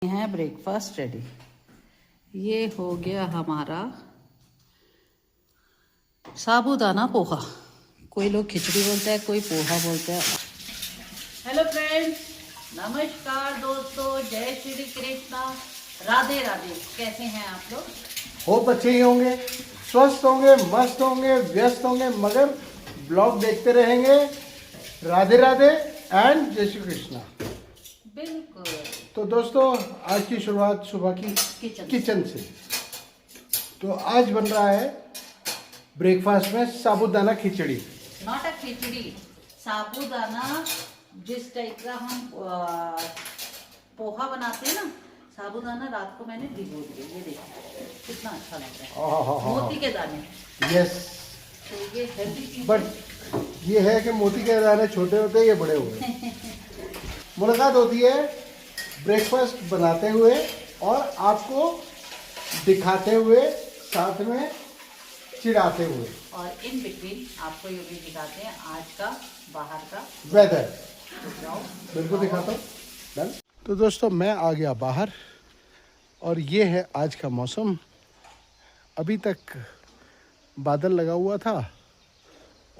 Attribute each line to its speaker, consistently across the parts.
Speaker 1: है breakfast ready. ये हो गया हमारा साबूदाना पोहा। कोई लोग खिचड़ी बोलते हैं, कोई पोहा बोलते हैं। हेलो फ्रेंड्स, नमस्कार दोस्तों, जय श्री कृष्णा, राधे राधे। कैसे हैं आप लोग?
Speaker 2: होप अच्छे ही होंगे, स्वस्थ होंगे, मस्त होंगे, व्यस्त होंगे, मगर ब्लॉग देखते रहेंगे। राधे राधे एंड जय श्री कृष्णा।
Speaker 1: बिल्कुल।
Speaker 2: तो दोस्तों, आज की शुरुआत सुबह की किचन से। तो आज बन रहा है ब्रेकफास्ट में साबूदाना खिचड़ी।
Speaker 1: नॉट अ खिचड़ी, साबूदाना जिस टाइप का हम पोहा बनाते हैं ना, साबूदाना रात को मैंने भिगो दिया। ये देखिए कितना अच्छा लग रहा है, मोती के दाने।
Speaker 2: यस,
Speaker 1: तो ये हेल्दी चीज।
Speaker 2: बट ये है कि मोती के दाने छोटे होते हैं, ये बड़े हुए हैं। मुलाकात होती है ब्रेकफास्ट बनाते हुए और आपको दिखाते हुए, साथ में चिढ़ाते हुए,
Speaker 1: और इन बिटवीन आपको ये भी दिखाते हैं आज का बाहर का
Speaker 2: वेदर।
Speaker 1: जाओ
Speaker 2: बिल्कुल दिखाता हूँ। डन। तो दोस्तों, मैं आ गया बाहर और ये है आज का मौसम। अभी तक बादल लगा हुआ था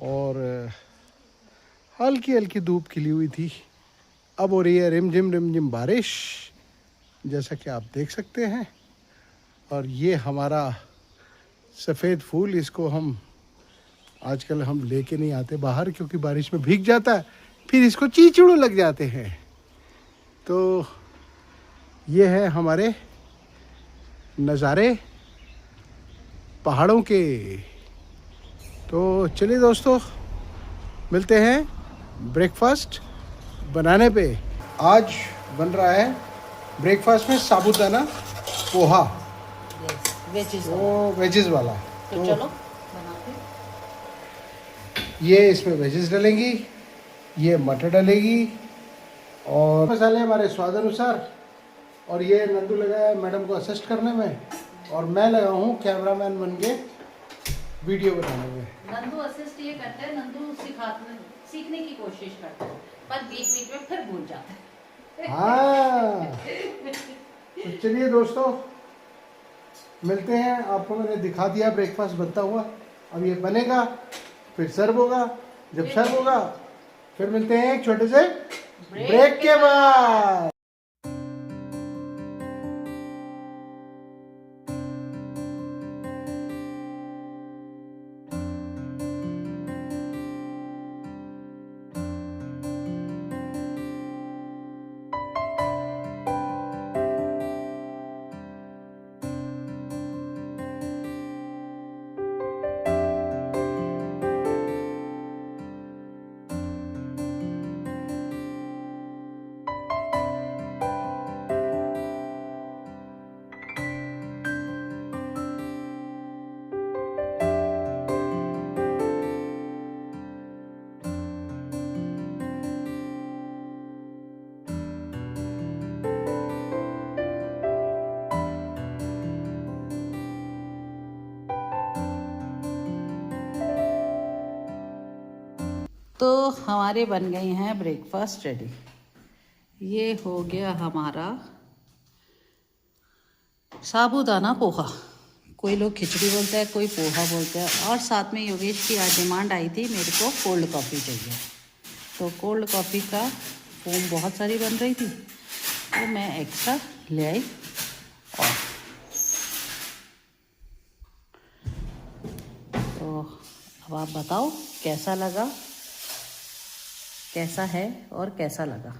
Speaker 2: और हल्की हल्की धूप खिली हुई थी। अब हो रही है रिमझिम बारिश, जैसा कि आप देख सकते हैं। और ये हमारा सफ़ेद फूल, इसको हम आजकल लेके नहीं आते बाहर, क्योंकि बारिश में भीग जाता है, फिर इसको चीचड़ू लग जाते हैं। तो ये है हमारे नज़ारे पहाड़ों के। तो चलिए दोस्तों, मिलते हैं ब्रेकफास्ट बनाने पे। आज बन रहा है ब्रेकफास्ट में साबूदाना पोहा,
Speaker 1: वेजेस।
Speaker 2: वो वेजेस वाला।
Speaker 1: तो चलो बनाते।
Speaker 2: ये इसमें वेजेस डलेंगी, ये मटर डलेगी और मसाले हमारे स्वाद अनुसार। और ये नंदू लगा है मैडम को असिस्ट करने में, और मैं लगा हूँ कैमरामैन बन के वीडियो बनाने में।
Speaker 1: नंदू असिस्ट ये करता है, नंदू सीखने की कोशिश करता है, पर बीच बीच में फिर भूल जाता है।
Speaker 2: हाँ, तो चलिए दोस्तों, मिलते हैं। आपको मैंने दिखा दिया ब्रेकफास्ट बनता हुआ। अब ये बनेगा, फिर सर्व होगा। जब सर्व होगा फिर मिलते हैं एक छोटे से ब्रेक के बाद।
Speaker 1: तो हमारे बन गए हैं ब्रेकफास्ट रेडी। ये हो गया हमारा साबूदाना पोहा। कोई लोग खिचड़ी बोलते हैं, कोई पोहा बोलते हैं। और साथ में योगेश की आज डिमांड आई थी, मेरे को कोल्ड कॉफ़ी चाहिए। तो कोल्ड कॉफ़ी का फोम बहुत सारी बन रही थी, तो मैं एक्स्ट्रा ले आई। और तो अब आप बताओ कैसा लगा, कैसा है और कैसा लगा।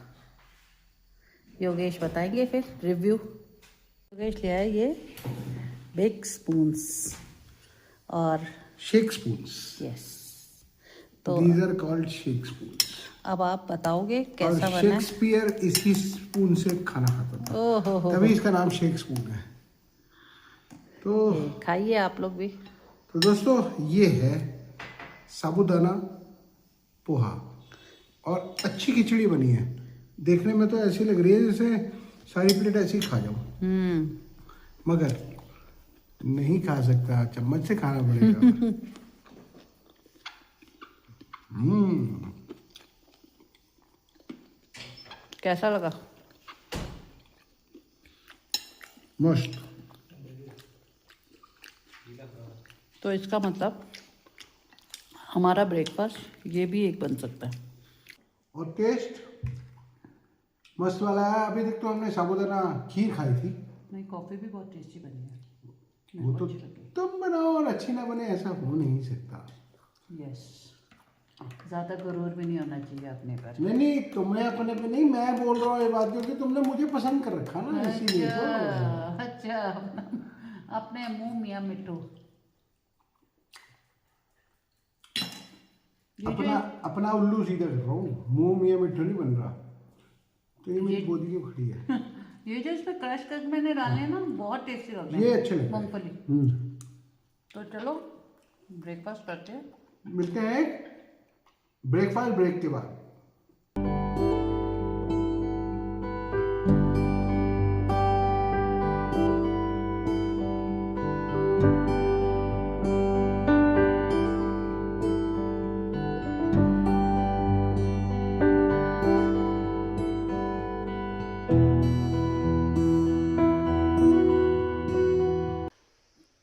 Speaker 1: योगेश बताएंगे फिर रिव्यू। योगेश ले आए ये बिग स्पून्स और
Speaker 2: शेक स्पून्स।
Speaker 1: यस, तो
Speaker 2: these are called shake spoons.
Speaker 1: अब आप बताओगे कैसा
Speaker 2: और
Speaker 1: बना है।
Speaker 2: शेक्सपियर इसी स्पून से खाना खाता था,
Speaker 1: ओहो हो,
Speaker 2: तभी इसका नाम शेक स्पून है। तो
Speaker 1: खाइए आप लोग भी।
Speaker 2: तो दोस्तों, ये है साबूदाना पोहा और अच्छी खिचड़ी बनी है। देखने में तो ऐसी लग रही है जैसे सारी प्लेट ऐसी ही खा जाऊं, मगर नहीं खा सकता, चम्मच से खाना पड़ेगा।
Speaker 1: कैसा लगा?
Speaker 2: मस्त।
Speaker 1: तो इसका मतलब हमारा ब्रेकफास्ट ये भी एक बन सकता है।
Speaker 2: और टेस्ट मस्त वाला है। अभी तक तो हमने साबूदाना खीर खाई थी।
Speaker 1: नहीं, कॉफ़ी भी बहुत टेस्टी बनी है।
Speaker 2: वो तो तुम बनाओ और अच्छी ना बने, ऐसा हो नहीं सकता।
Speaker 1: यस, ज़्यादा गुरूर भी नहीं होना चाहिए अपने पर।
Speaker 2: नहीं नहीं, तुम्हें अपने पे नहीं, मैं बोल रहा हूँ ये बात क्योंकि तुमने मुझे पसंद कर रखा ना, इसीलिए तो।
Speaker 1: अच्छा, अपने मुंह मियाँ मिट्टू।
Speaker 2: अपना उल्लू सीधा कर रहा हूँ, मुंह मियाँ मिट्टू नहीं बन रहा। तो ये मेरी गोदी की फटी है।
Speaker 1: ये जो इसमें क्रश करके मैंने डाले हैं ना, बहुत टेस्टी लगते हैं।
Speaker 2: ये अच्छे लगते हैं
Speaker 1: मूंगफली। तो चलो ब्रेकफास्ट करते हैं।
Speaker 2: मिलते हैं ब्रेकफास्ट ब्रेक के बाद।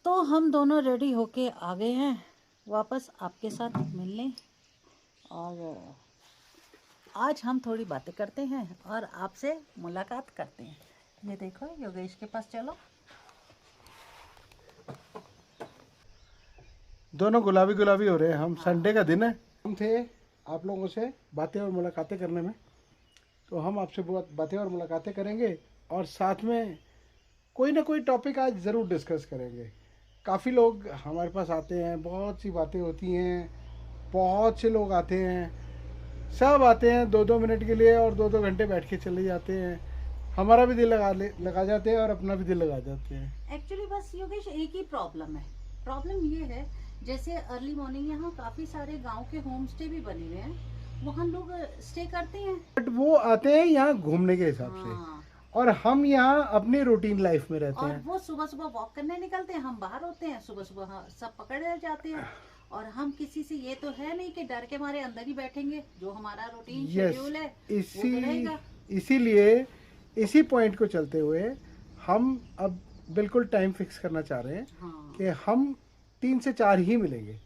Speaker 1: तो हम दोनों रेडी होके आ गए हैं वापस आपके साथ मिलने, और आज हम थोड़ी बातें करते हैं और आपसे मुलाकात करते हैं। ये देखो, योगेश के पास चलो।
Speaker 2: दोनों गुलाबी गुलाबी हो रहे हैं हम। संडे का दिन है, हम थे आप लोगों से बातें और मुलाकातें करने में, तो हम आपसे बहुत बातें और मुलाकातें करेंगे और साथ में कोई ना कोई टॉपिक आज ज़रूर डिस्कस करेंगे। काफ़ी लोग हमारे पास आते हैं, बहुत सी बातें होती हैं, बहुत से लोग आते हैं, सब आते हैं 2-2 मिनट के लिए और 2-2 घंटे बैठ के चले जाते हैं। हमारा भी दिल लगा जाते हैं और अपना भी दिल लगा जाते हैं।
Speaker 1: एक्चुअली बस योगेश एक ही प्रॉब्लम है। प्रॉब्लम ये है, जैसे अर्ली मॉर्निंग यहाँ काफ़ी सारे गांव के होम स्टे भी बने हुए हैं, वहाँ लोग स्टे करते हैं।
Speaker 2: बट वो आते हैं यहाँ घूमने के हिसाब से, और हम यहाँ अपनी रूटीन लाइफ में रहते
Speaker 1: और
Speaker 2: हैं।
Speaker 1: वो सुबह सुबह वॉक करने निकलते हैं, हम बाहर होते हैं सुबह सुबह, हाँ, सब पकड़े जाते हैं। और हम किसी से ये तो है नहीं कि डर के मारे अंदर ही बैठेंगे, जो हमारा रूटीन शेड्यूल है वो तो रहेगा।
Speaker 2: इसीलिए इसी पॉइंट को चलते हुए हम अब बिल्कुल टाइम फिक्स करना चाह रहे हैं।
Speaker 1: हाँ।
Speaker 2: कि हम 3 से 4 ही मिलेंगे।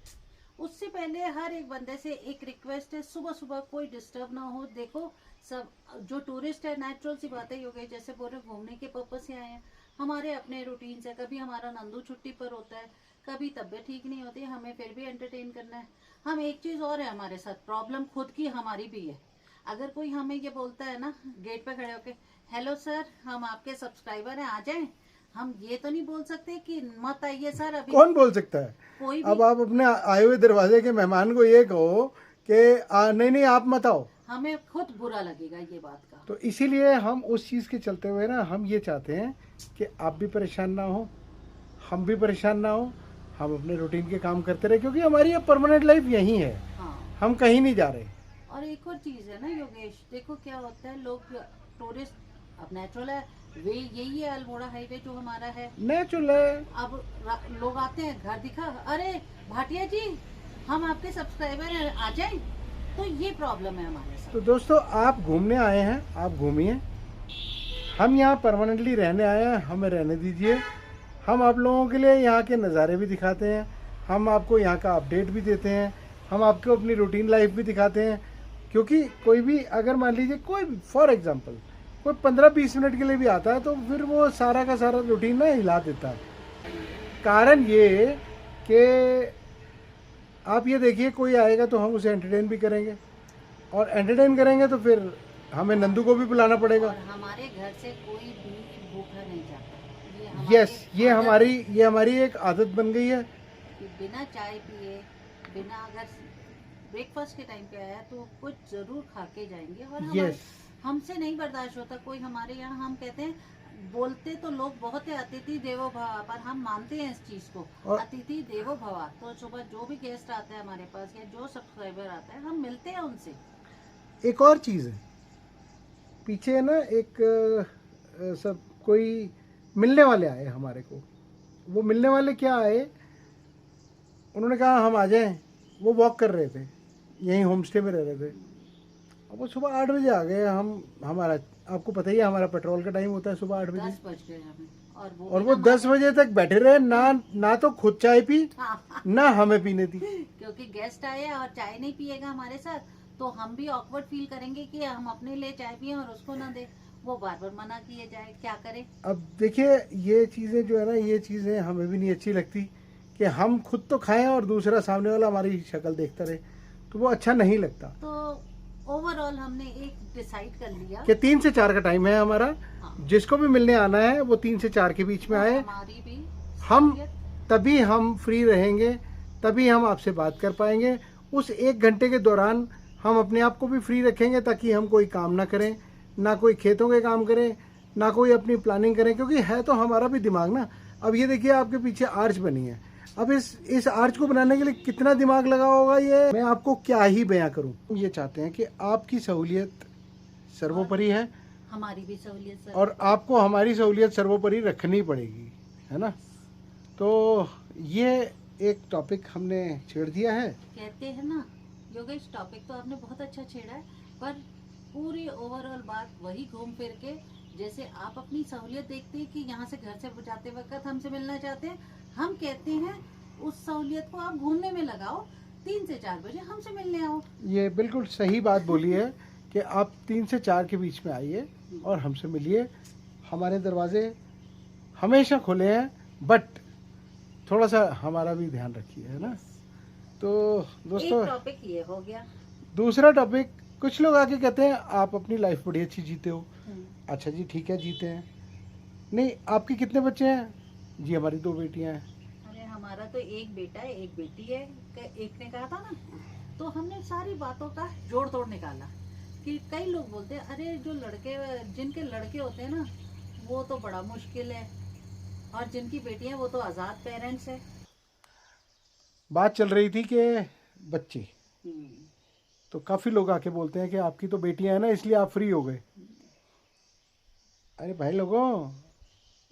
Speaker 1: उससे पहले हर एक बंदे से एक रिक्वेस्ट है, सुबह सुबह कोई डिस्टर्ब ना हो। देखो, सब जो टूरिस्ट है, नेचुरल सी बातें हो गई, जैसे बोल रहे घूमने के पर्पज से आए हैं, हमारे अपने रूटीन से। कभी हमारा नंदू छुट्टी पर होता है, कभी तबीयत ठीक नहीं होती, हमें फिर भी एंटरटेन करना है। हम एक चीज और है हमारे साथ, प्रॉब्लम खुद की हमारी भी है। अगर कोई हमें ये बोलता है ना गेट पे खड़े होके, हेलो सर, हम आपके सब्सक्राइबर हैं, आ जाएं, हम ये तो नहीं बोल सकते कि मत आइए सर अभी।
Speaker 2: कौन बोल सकता है?
Speaker 1: कोई
Speaker 2: अब आप अपने आए हुए दरवाजे के मेहमान को ये कहो कि नहीं नहीं आप मत आओ,
Speaker 1: हमें खुद बुरा लगेगा ये बात का।
Speaker 2: तो इसीलिए हम उस चीज़ के चलते हुए ना, हम ये चाहते हैं कि आप भी परेशान ना हो, हम भी परेशान ना हो, हम अपने रूटीन के काम करते रहे, क्योंकि हमारी अब परमानेंट लाइफ यहीं है।
Speaker 1: हाँ।
Speaker 2: हम कहीं नहीं जा रहे।
Speaker 1: और एक और चीज है ना योगेश, देखो क्या होता है, लोग टूरिस्ट, अब नेचुरल है वे, यही है अल्मोड़ा हाईवे जो हमारा है,
Speaker 2: नेचुरल है।
Speaker 1: अब लोग आते हैं, घर दिखा, अरे भाटिया जी हम आपके सब्सक्राइबर हैं, आ जाएं। तो ये प्रॉब्लम है हमारे साथ।
Speaker 2: तो दोस्तों, आप घूमने आए हैं, आप घूमिए। हम यहाँ परमानेंटली रहने आए हैं, हमें रहने दीजिए। हम आप लोगों के लिए यहाँ के नज़ारे भी दिखाते हैं, हम आपको यहाँ का अपडेट भी देते हैं, हम आपको अपनी रूटीन लाइफ भी दिखाते हैं। क्योंकि कोई भी अगर मान लीजिए कोई फॉर एग्जांपल कोई 15-20 मिनट के लिए भी आता है, तो फिर वो सारा का सारा रूटीन ना हिला देता है। कारण ये कि आप ये देखिए, कोई आएगा तो हम उसे एंटरटेन भी करेंगे, और एंटरटेन करेंगे तो फिर हमें नंदू को भी बुलाना पड़ेगा।
Speaker 1: और हमारे घर से कोई भी भूखा नहीं जाता।
Speaker 2: यस, ये हमारी एक आदत बन गई है
Speaker 1: कि बिना चाय पिए, बिना अगर ब्रेकफास्ट के टाइम पे आया तो कुछ जरूर खा के जाएंगे। और हमसे नहीं बर्दाश्त होता कोई हमारे यहाँ, हम कहते हैं, बोलते तो लोग बहुत है अतिथि देवो भव, पर हम मानते हैं इस चीज को, अतिथि देवो भव। तो सुबह जो भी गेस्ट आता है हमारे पास या जो सब्सक्राइबर आता है, हम मिलते हैं उनसे।
Speaker 2: एक और चीज़ है, पीछे ना एक सब कोई मिलने वाले आए हमारे को। वो मिलने वाले क्या आए, उन्होंने कहा हम आ जाएं। वो वॉक कर रहे थे, यहीं होम स्टे में रह रहे थे। अब वो सुबह 8 बजे आ गए हम। हमारा आपको पता ही है, हमारा पेट्रोल का टाइम होता है सुबह 8 बजे।
Speaker 1: 10 बज गए हमें, और
Speaker 2: और वो 10 बजे तक बैठे रहे, ना तो खुद चाय पी, ना हमें पीने दी।
Speaker 1: क्योंकि गेस्ट आए और चाय नहीं पिएगा हमारे साथ, तो हम भी ऑकवर्ड फील करेंगे कि हम अपने लिए चाय पिए और उसको ना दे। वो बार बार मना किए जाए, क्या करे।
Speaker 2: अब देखिए, ये चीज़ें जो है ना, ये चीज़ें हमें भी नहीं अच्छी लगती कि हम खुद तो खाएं और दूसरा सामने वाला हमारी शक्ल देखता रहे, तो वो अच्छा नहीं लगता।
Speaker 1: तो ओवरऑल हमने एक डिसाइड कर लिया
Speaker 2: कि 3 से 4 का टाइम है हमारा।
Speaker 1: हाँ।
Speaker 2: जिसको भी मिलने आना है वो 3 से 4 के बीच में आए।
Speaker 1: हमारी भी
Speaker 2: हम
Speaker 1: सहूलियत।
Speaker 2: तभी हम फ्री रहेंगे, तभी हम आपसे बात कर पाएंगे। उस 1 घंटे के दौरान हम अपने आप को भी फ्री रखेंगे, ताकि हम कोई काम ना करें, ना कोई खेतों के काम करें, ना कोई अपनी प्लानिंग करें, क्योंकि है तो हमारा भी दिमाग ना। अब ये देखिए, आपके पीछे आर्च बनी है। अब इस आर्च को बनाने के लिए कितना दिमाग लगा होगा, ये मैं आपको क्या ही बयां करूं। हम ये चाहते हैं कि आपकी सहूलियत सर्वोपरि है,
Speaker 1: हमारी भी सहूलियत सर।
Speaker 2: और आपको हमारी सहूलियत सर्वोपरि रखनी पड़ेगी, है ना। तो ये एक टॉपिक हमने छेड़ दिया है।
Speaker 1: कहते हैं ना योगेश, टॉपिक तो आपने बहुत अच्छा छेड़ा है, पर पूरी ओवरऑल बात वही घूम फिर के, जैसे आप अपनी सहूलियत देखते हैं कि यहाँ से घर से जाते वक्त हमसे मिलना चाहते हैं, हम कहते हैं उस सहूलियत को आप घूमने में लगाओ, 3 से 4 बजे हमसे मिलने आओ।
Speaker 2: ये बिल्कुल सही बात बोली है कि आप 3 से 4 के बीच में आइए और हमसे मिलिए। हमारे दरवाजे हमेशा खुले हैं, बट थोड़ा सा हमारा भी ध्यान रखिए, है ना। तो दोस्तों,
Speaker 1: एक टॉपिक ये हो गया।
Speaker 2: दूसरा टॉपिक, कुछ लोग आके कहते हैं आप अपनी लाइफ बड़ी अच्छी जीते हो। अच्छा जी, ठीक है, जीते हैं। नहीं, आपके कितने बच्चे हैं? जी हमारी 2 बेटियां हैं।
Speaker 1: अरे हमारा तो एक बेटा है, एक बेटी है। एक ने कहा था ना, तो हमने सारी बातों का जोड़ तोड़ निकाला कि कई लोग बोलते हैं अरे जो लड़के, जिनके लड़के होते हैं ना, वो तो बड़ा मुश्किल है, और जिनकी बेटियां वो तो आजाद पेरेंट्स है।
Speaker 2: बात चल रही थी कि बच्चे, तो काफ़ी लोग आके बोलते हैं कि आपकी तो बेटियां हैं ना, इसलिए आप फ्री हो गए। अरे भाई लोगों,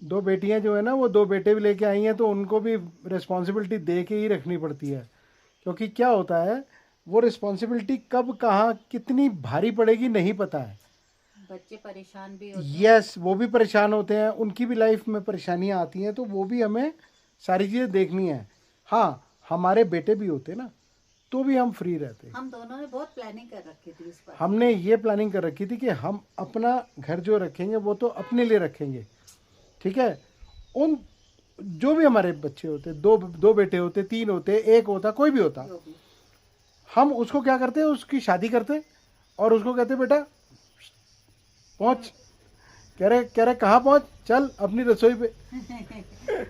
Speaker 2: 2 बेटियां जो है ना, वो 2 बेटे भी लेके आई हैं, तो उनको भी रिस्पॉन्सिबिलिटी दे के ही रखनी पड़ती है। क्योंकि क्या होता है, वो रिस्पॉन्सिबिलिटी कब कहाँ कितनी भारी पड़ेगी नहीं पता है।
Speaker 1: बच्चे परेशान भी होते हैं।
Speaker 2: यस, वो भी परेशान होते हैं, उनकी भी लाइफ में परेशानियां आती हैं, तो वो भी हमें सारी चीज़ें देखनी है। हाँ, हमारे बेटे भी होते ना, तो भी हम फ्री रहते।
Speaker 1: हम दोनों ने बहुत प्लानिंग कर रखी थी इस पर।
Speaker 2: हमने ये प्लानिंग कर रखी थी कि हम अपना घर जो रखेंगे वो तो अपने लिए रखेंगे, ठीक है। उन जो भी हमारे बच्चे होते, 2 बेटे होते, 3 होते, 1 होता, कोई भी होता,
Speaker 1: जो भी।
Speaker 2: हम उसको क्या करते, उसकी शादी करते और उसको कहते बेटा पहुंच। कह रहे कहाँ पहुंच, चल अपनी रसोई पे।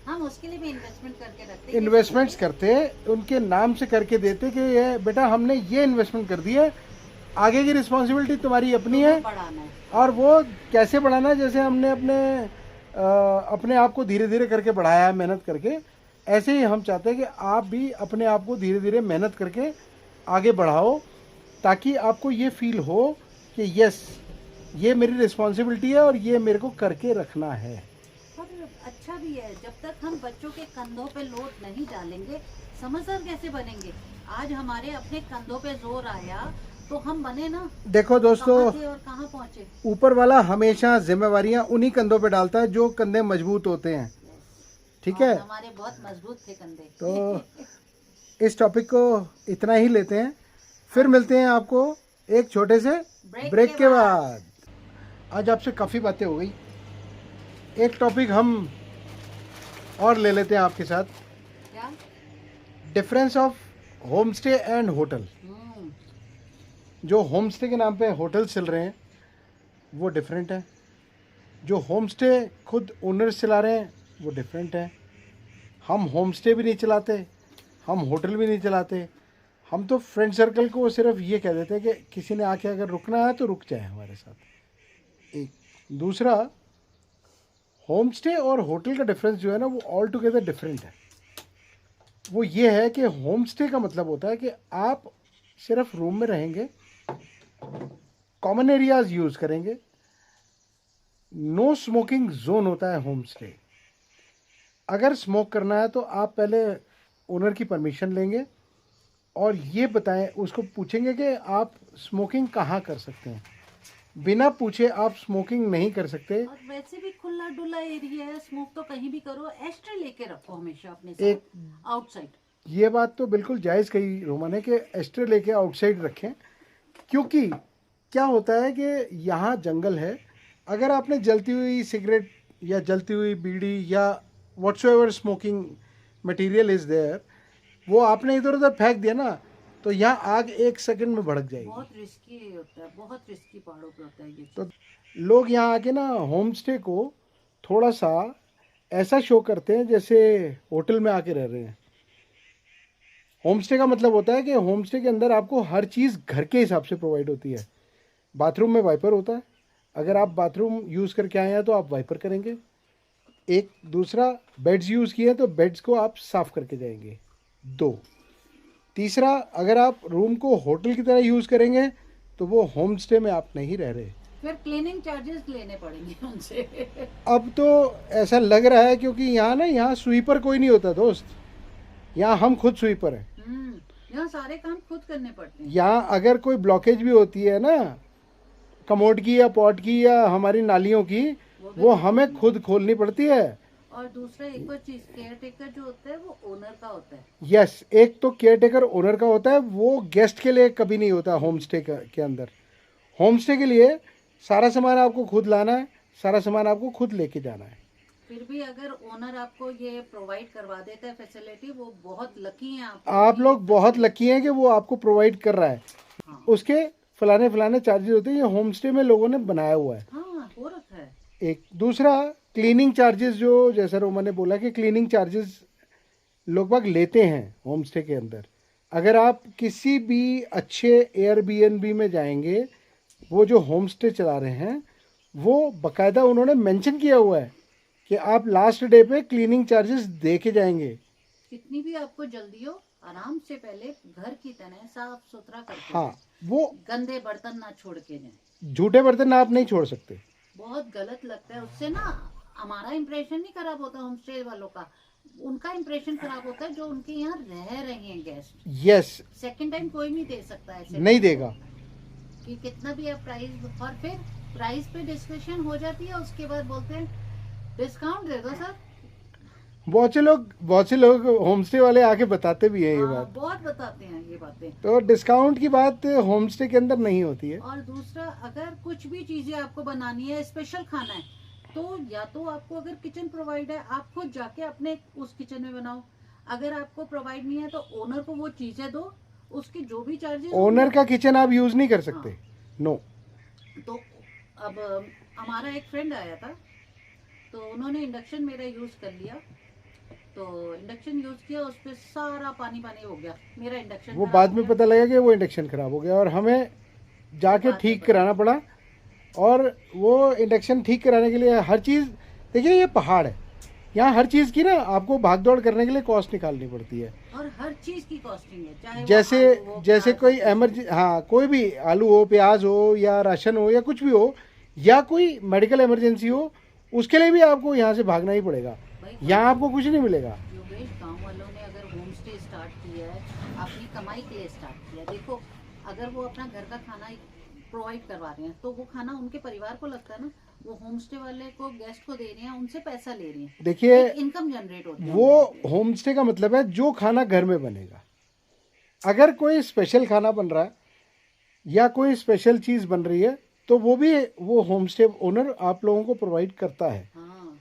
Speaker 1: हम उसके लिए भी इन्वेस्टमेंट करके रखते,
Speaker 2: इन्वेस्टमेंट्स करते, उनके नाम से करके देते कि ये बेटा हमने ये इन्वेस्टमेंट कर दी है, आगे की रिस्पॉन्सिबिलिटी तुम्हारी अपनी है।
Speaker 1: बढ़ाना है।
Speaker 2: और वो कैसे बढ़ाना है, जैसे हमने अपने आप को धीरे धीरे करके बढ़ाया है मेहनत करके, ऐसे ही हम चाहते हैं कि आप भी अपने आप को धीरे धीरे मेहनत करके आगे बढ़ाओ, ताकि आपको ये फील हो कि यस, ये मेरी रिस्पॉन्सिबिलिटी है और ये मेरे को करके रखना है।
Speaker 1: और अच्छा भी है, जब तक हम बच्चों के कंधों पे लोड नहीं डालेंगे, समझदार कैसे बनेंगे। आज हमारे अपने कंधों पे जोर आया तो हम बने ना।
Speaker 2: देखो दोस्तों,
Speaker 1: कहाँ थे और कहाँ पहुँचे।
Speaker 2: ऊपर वाला हमेशा जिम्मेवारियां उन्हीं कंधों पे डालता है जो कंधे मजबूत होते हैं, ठीक है।
Speaker 1: हमारे बहुत मजबूत थे कंधे।
Speaker 2: तो इस टॉपिक को इतना ही लेते हैं, फिर मिलते हैं आपको एक छोटे से ब्रेक के बाद। आज आपसे काफ़ी बातें हो गई, एक टॉपिक हम और ले लेते हैं आपके साथ।
Speaker 1: क्या?
Speaker 2: Difference of home stay and hotel. जो होम स्टे के नाम पे होटल चल रहे हैं वो डिफरेंट है, जो होम स्टे खुद ओनर्स चला रहे हैं वो डिफरेंट है। हम होम स्टे भी नहीं चलाते, हम होटल भी नहीं चलाते, हम तो फ्रेंड सर्कल को सिर्फ ये कह देते हैं कि किसी ने आके अगर रुकना है तो रुक जाए हमारे साथ। एक दूसरा, होम स्टे और होटल का डिफरेंस जो है ना, वो ऑल टुगेदर डिफरेंट है। वो ये है कि होम स्टे का मतलब होता है कि आप सिर्फ रूम में रहेंगे, कॉमन एरियाज यूज करेंगे, नो स्मोकिंग जोन होता है होम स्टे। अगर स्मोक करना है तो आप पहले ओनर की परमिशन लेंगे, और ये बताएं, उसको पूछेंगे कि आप स्मोकिंग कहाँ कर सकते हैं। बिना पूछे आप स्मोकिंग नहीं कर सकते।
Speaker 1: और वैसे भी खुला डुला एरिया है, स्मोक तो कहीं भी करो, एस्ट्रे लेके रखो हमेशा अपने
Speaker 2: एक
Speaker 1: साथ आउटसाइड।
Speaker 2: ये बात तो बिल्कुल जायज़ कही रोमा ने कि एस्ट्रे लेके आउटसाइड रखें, क्योंकि क्या होता है कि यहाँ जंगल है। अगर आपने जलती हुई सिगरेट या जलती हुई बीड़ी या whatsoever smoking material is there, वो आपने इधर उधर फेंक दिया ना, तो यहाँ आग 1 सेकंड में भड़क जाएगी।
Speaker 1: बहुत रिस्की होता है, बहुत रिस्की पहाड़ों पे होता है ये
Speaker 2: तो
Speaker 1: चीज़।
Speaker 2: लोग यहाँ आके ना होम स्टे को थोड़ा सा ऐसा शो करते हैं जैसे होटल में आके रह रहे हैं। होम स्टे का मतलब होता है कि होम स्टे के अंदर आपको हर चीज़ घर के हिसाब से प्रोवाइड होती है। बाथरूम में वाइपर होता है, अगर आप बाथरूम यूज़ करके आए हैं तो आप वाइपर करेंगे। एक दूसरा, बेड्स यूज़ किए हैं तो बेड्स को आप साफ़ करके जाएंगे। 2, तीसरा, अगर आप रूम को होटल की तरह यूज़ करेंगे तो वो होम स्टे में आप नहीं रह रहे।
Speaker 1: फिर क्लीनिंग चार्जेस लेने पड़ेंगे उनसे।
Speaker 2: अब तो ऐसा लग रहा है, क्योंकि यहाँ स्वीपर कोई नहीं होता दोस्त, यहाँ हम खुद स्वीपर हैं।
Speaker 1: यहाँ सारे काम खुद करने पड़ते हैं।
Speaker 2: यहाँ अगर कोई ब्लॉकेज भी होती है ना, कमोड की या पॉट की या हमारी नालियों की, वो हमें खुद खोलनी पड़ती है।
Speaker 1: और दूसरा एक और चीज, केयर टेकर जो होता है वो ओनर का होता है।
Speaker 2: यस, एक तो केयर टेकर ओनर का होता है, वो गेस्ट के लिए कभी नहीं होता होम स्टे के अंदर। होम स्टे के लिए सारा सामान आपको खुद लाना है, सारा सामान आपको खुद लेके जाना है।
Speaker 1: फिर भी अगर ओनर आपको ये प्रोवाइड करवा देता है फैसिलिटी, वो बहुत लकी हैं
Speaker 2: आप लोग बहुत लकी हैं कि वो आपको प्रोवाइड कर रहा है।
Speaker 1: हाँ।
Speaker 2: उसके फलाने चार्जेस होते हैं, ये होम स्टे में लोगों ने बनाया हुआ है।
Speaker 1: हाँ, हो रखा है।
Speaker 2: एक दूसरा, क्लीनिंग चार्जेस, जो जैसा रोमा ने बोला कि क्लीनिंग चार्जेस लोग बाग लेते हैं होम स्टे के अंदर। अगर आप किसी भी अच्छे एयरबीएनबी में जाएंगे, वो जो होम स्टे चला रहे हैं वो बकायदा उन्होंने मेंशन किया हुआ है कि आप लास्ट डे पे क्लीनिंग चार्जेस दे के जाएंगे।
Speaker 1: कितनी भी आपको जल्दी हो, आराम से पहले घर की तरह साफ सुथरा करके
Speaker 2: हाँ, वो
Speaker 1: गंदे बर्तन ना छोड़ के जाए।
Speaker 2: झूठे बर्तन आप नहीं छोड़ सकते।
Speaker 1: बहुत गलत लगता है उससे ना, हमारा इंप्रेशन नहीं खराब होता होम स्टे वालों का, उनका इंप्रेशन खराब होता है जो उनके यहाँ रह रहे हैं गेस्ट।
Speaker 2: यस,
Speaker 1: सेकंड टाइम कोई नहीं दे सकता ऐसे,
Speaker 2: नहीं देगा।
Speaker 1: कि कितना भी आप प्राइस, और फिर प्राइस पे डिस्कशन हो जाती है, उसके बाद बोलते हैं डिस्काउंट दे दो सर।
Speaker 2: बहुत से लोग होम स्टे वाले आके बताते भी हैं ये
Speaker 1: हाँ,
Speaker 2: बात।
Speaker 1: बहुत बताते हैं ये बातें।
Speaker 2: तो डिस्काउंट की बात होम स्टे के अंदर नहीं होती है।
Speaker 1: और दूसरा, अगर कुछ भी चीजें आपको बनानी है, स्पेशल खाना है, तो या तो आपको अगर किचन प्रोवाइड है, आप खुद जाके अपने उस किचन में बनाओ। अगर आपको प्रोवाइड नहीं है तो ओनर को वो चीजें दो, उसके जो भी चार्जेस।
Speaker 2: ओनर का किचन आप यूज नहीं कर सकते। नो।
Speaker 1: तो अब हमारा एक फ्रेंड आया था, तो उन्होंने इंडक्शन मेरा यूज कर लिया, तो इंडक्शन यूज किया, उस पर सारा पानी पानी हो गया, मेरा इंडक्शन
Speaker 2: वो बाद में पता लगा कि वो इंडक्शन खराब हो गया और हमें जाके ठीक कराना पड़ा। और वो इंडक्शन ठीक कराने के लिए हर चीज़, देखिए ये पहाड़ है, यहाँ हर चीज़ की ना आपको भाग दौड़ करने के लिए कॉस्ट निकालनी पड़ती है।
Speaker 1: और हर चीज की कॉस्टिंग है, चाहे
Speaker 2: जैसे कोई एमरजेंसी, हाँ, कोई भी आलू हो, प्याज हो या राशन हो या कुछ भी हो, या कोई मेडिकल इमरजेंसी हो, उसके लिए भी आपको यहाँ से भागना ही पड़ेगा। यहाँ आपको कुछ नहीं मिलेगा।
Speaker 1: योगेश, गांव वालों ने अगर होम स्टे स्टार्ट किया है, अपनी कमाई के लिए स्टार्ट किया है। देखो, अगर वो अपना घर का खाना प्रोवाइड करवा रहे हैं तो वो खाना उनके परिवार को लगता है ना, वो होम स्टे वाले को, गेस्ट को दे रहे हैं, उनसे पैसा ले रहे हैं,
Speaker 2: देखिए
Speaker 1: इनकम जनरेट होती है।
Speaker 2: वो होम स्टे का मतलब है जो खाना घर में बनेगा। अगर कोई स्पेशल खाना बन रहा है या कोई स्पेशल चीज़ बन रही है तो वो होम स्टे ओनर आप लोगों को प्रोवाइड करता है।
Speaker 1: हाँ,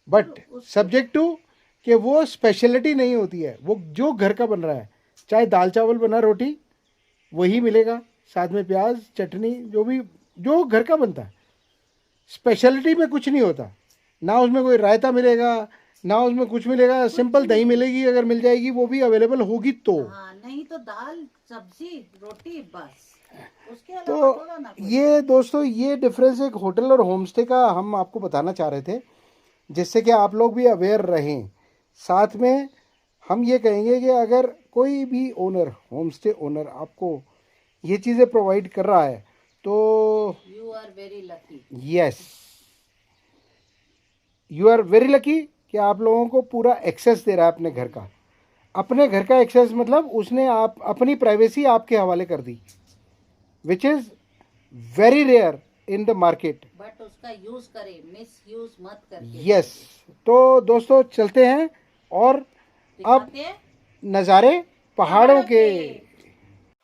Speaker 2: बट सब्जेक्ट टू कि वो स्पेशलिटी नहीं होती है, वो जो घर का बन रहा है, चाहे दाल चावल बना, रोटी, वही मिलेगा, साथ में प्याज चटनी, जो घर का बनता है। स्पेशलिटी में कुछ नहीं होता, ना उसमें कोई रायता मिलेगा, ना उसमें कुछ मिलेगा। सिंपल दही मिलेगी, अगर मिल जाएगी वो भी अवेलेबल होगी तो।
Speaker 1: हाँ, नहीं तो दाल सब्जी रोटी बस, उसके अलावा
Speaker 2: तो
Speaker 1: होगा ना कुछ।
Speaker 2: ये दोस्तों, ये डिफरेंस एक होटल और होम स्टे का हम आपको बताना चाह रहे थे, जिससे कि आप लोग भी अवेयर रहें। साथ में हम ये कहेंगे कि अगर कोई भी ओनर, होम स्टे ओनर आपको ये चीज़ें प्रोवाइड कर रहा है तो
Speaker 1: you are very lucky.
Speaker 2: Yes, you are very lucky कि आप लोगों को पूरा एक्सेस दे रहा है अपने घर का। अपने घर का एक्सेस मतलब उसने आप अपनी प्राइवेसी आपके हवाले कर दी, which is very rare in the market.
Speaker 1: But उसका यूज करे, मिस यूज मत करके।
Speaker 2: यस। तो दोस्तों चलते हैं और अब
Speaker 1: दिखाते हैं
Speaker 2: नज़ारे पहाड़ों के।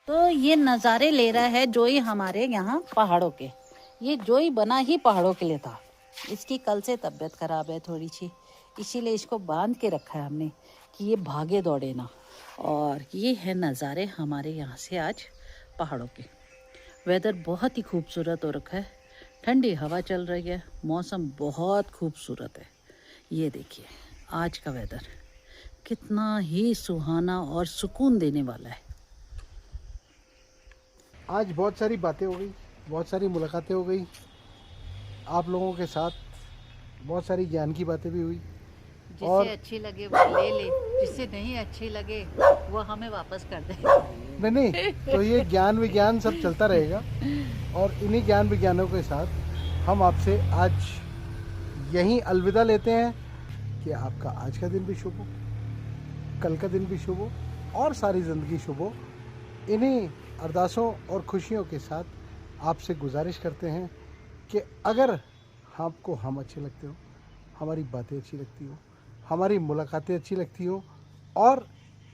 Speaker 1: तो ये नज़ारे ले रहा है जोई हमारे यहाँ पहाड़ों के। ये जोई बना ही पहाड़ों के लिए था। इसकी कल से तबीयत खराब है थोड़ी सी, इसीलिए इसको बांध के रखा है हमने कि ये भागे दौड़े ना। और ये है नज़ारे हमारे यहाँ से आज पहाड़ों के। वेदर बहुत ही खूबसूरत हो रखा है, ठंडी हवा चल रही है, मौसम बहुत खूबसूरत है। ये देखिए आज का वेदर कितना ही सुहाना और सुकून देने वाला है।
Speaker 2: आज बहुत सारी बातें हो गई, बहुत सारी मुलाकातें हो गई आप लोगों के साथ, बहुत सारी ज्ञान की बातें भी हुई।
Speaker 1: जिसे
Speaker 2: और
Speaker 1: अच्छी लगे वो ले ले, जिसे नहीं अच्छी लगे वो हमें वापस कर दे।
Speaker 2: नहीं, तो ये ज्ञान विज्ञान सब चलता रहेगा। और इन्हीं ज्ञान विज्ञानों के साथ हम आपसे आज यहीं अलविदा लेते हैं कि आपका आज का दिन भी शुभ हो, कल का दिन भी शुभ हो और सारी ज़िंदगी शुभ हो। इन्हीं अरदासों और खुशियों के साथ आपसे गुजारिश करते हैं कि अगर आपको हम अच्छे लगते हो, हमारी बातें अच्छी लगती हो, हमारी मुलाकातें अच्छी लगती हो और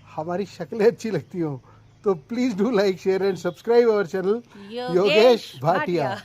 Speaker 2: हमारी शक्लें अच्छी लगती हो, तो please do like share and subscribe our channel Yogesh Bhatia.